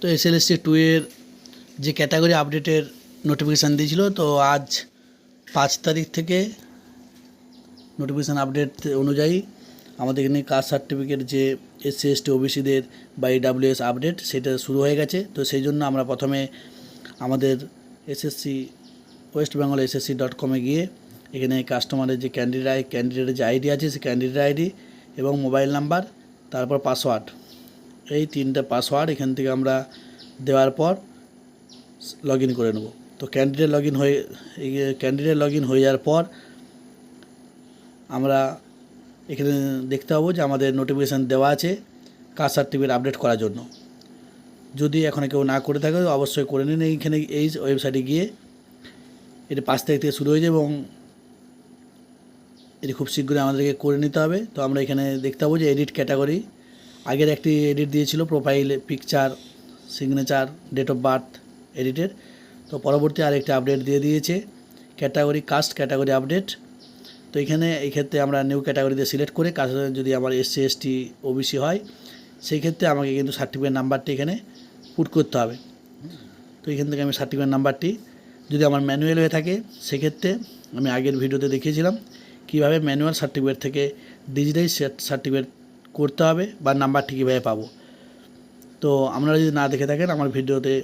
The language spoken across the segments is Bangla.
তো এসএলএসটি 2 এর যে ক্যাটাগরি আপডেটের নোটিফিকেশান দিয়েছিল, তো আজ 5 তারিখ থেকে নোটিফিকেশান আপডেট অনুযায়ী আমাদের এখানে কাস্ট সার্টিফিকেট যে এসসি এসটি ওবিসিদের বা ইডাব্লিউএস আপডেট সেটা শুরু হয়ে গেছে। তো সেই জন্য আমরা প্রথমে আমাদের এসএসসি ওয়েস্ট বেঙ্গল SSC.com গিয়ে এখানে কাস্টমারের যে ক্যান্ডিডেটের যে আইডি আছে সেই ক্যান্ডিডেট আইডি এবং মোবাইল নাম্বার, তারপর পাসওয়ার্ড, এই 3টে পাসওয়ার্ড এখান থেকে আমরা দেওয়ার পর লগ ইন করে নেব। তো ক্যান্ডিডেট লগ ইন হয়ে যাওয়ার পর আমরা এখানে দেখতে পাবো যে আমাদের নোটিফিকেশান দেওয়া আছে কাস্ট সার্টিফিকেট আপডেট করার জন্য। যদি এখন কেউ না করে থাকে অবশ্যই করে নিন। এইখানে এই ওয়েবসাইটে গিয়ে এটি 5 তারিখ থেকে শুরু হয়ে যায় এবং এটি খুব শীঘ্রই আমাদেরকে করে নিতে হবে। তো আমরা এখানে দেখতে পাবো যে এডিট ক্যাটাগরি, আগের একটি এডিট দিয়েছিল profile picture signature date of birth এডিটের, তো পরবর্তী আরেকটি আপডেট দিয়ে দিয়েছে ক্যাটাগরি কাস্ট ক্যাটাগরি আপডেট। তো এখানে এই ক্ষেত্রে আমরা নিউ ক্যাটাগরিতে সিলেক্ট করে কাস্ট যদি আমার এসসি এসটি ওবিসি হয় সেই ক্ষেত্রে আমাকে কিন্তু সার্টিফিকেট নাম্বারটি এখানে পুট করতে হবে। তো এখান থেকে আমি সার্টিফিকেট নাম্বারটি, যদি আমার ম্যানুয়াল হয়ে থাকে সেক্ষেত্রে আমি আগের ভিডিওতে দেখিয়েছিলাম কীভাবে ম্যানুয়াল সার্টিফিকেট থেকে ডিজিটাল সার্টিফিকেট করতে হবে বা নাম্বারটি কীভাবে পাবো। তো আপনারা যদি না দেখে থাকেন আমার ভিডিওতে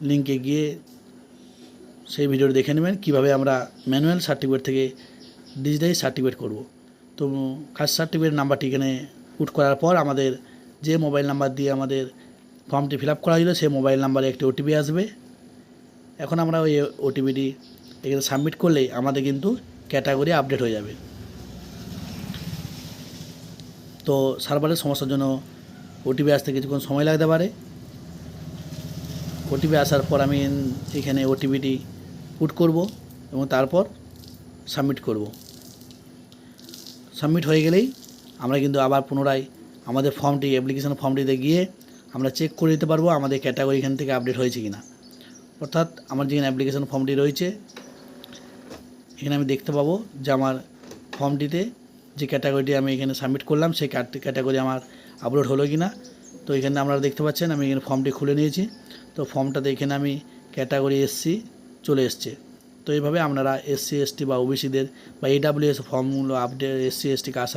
লিঙ্কে গিয়ে সেই ভিডিওটি দেখে নেবেন কীভাবে আমরা ম্যানুয়াল সার্টিফিকেট থেকে ডিজিটাল সার্টিফিকেট করব। তো কাস্ট সার্টিফিকেট নাম্বারটি এখানে পুট করার পর আমাদের যে মোবাইল নাম্বার দিয়ে আমাদের ফর্মটি ফিল আপ করা হয়েছিল সেই মোবাইল নাম্বারে একটি ওটিপি আসবে। এখন আমরা ওই ওটিপিটি এখানে সাবমিট করলেই আমাদের কিন্তু ক্যাটাগরি আপডেট হয়ে যাবে। তো সার্ভারের সমস্যার জন্য ওটিপি আসতে কিছুক্ষণ সময় লাগতে পারে। ওটিপি আসার পর আমি এখানে ওটিপিটি পুট করব এবং তারপর সাবমিট করব। সাবমিট হয়ে গেলেই আমরা কিন্তু আবার পুনরায় আমাদের ফর্মটি অ্যাপ্লিকেশন ফর্মটিতে গিয়ে আমরা চেক করে দিতে পারবো আমাদের ক্যাটাগরি এখান থেকে আপডেট হয়েছে কিনা। অর্থাৎ আমার যেখানে অ্যাপ্লিকেশন ফর্মটি রয়েছে এখানে আমি দেখতে পাবো যে আমার ফর্মটিতে যে ক্যাটাগরিটি আমি এখানে সাবমিট করলাম সেই ক্যাটাগরি আমার আপলোড হলো কি না। তো এখানে আপনারা দেখতে পাচ্ছেন আমি এখানে ফর্মটি খুলে নিয়েছি। তো ফর্মটাতে এখানে আমি ক্যাটাগরি এসসি চলে এসছে। তো এইভাবে আপনারা এসসি এসটি বা ওবিসিদের বা ইডাব্লিউএস ফর্মগুলো আপডেট এসসি এসটি কাস্ট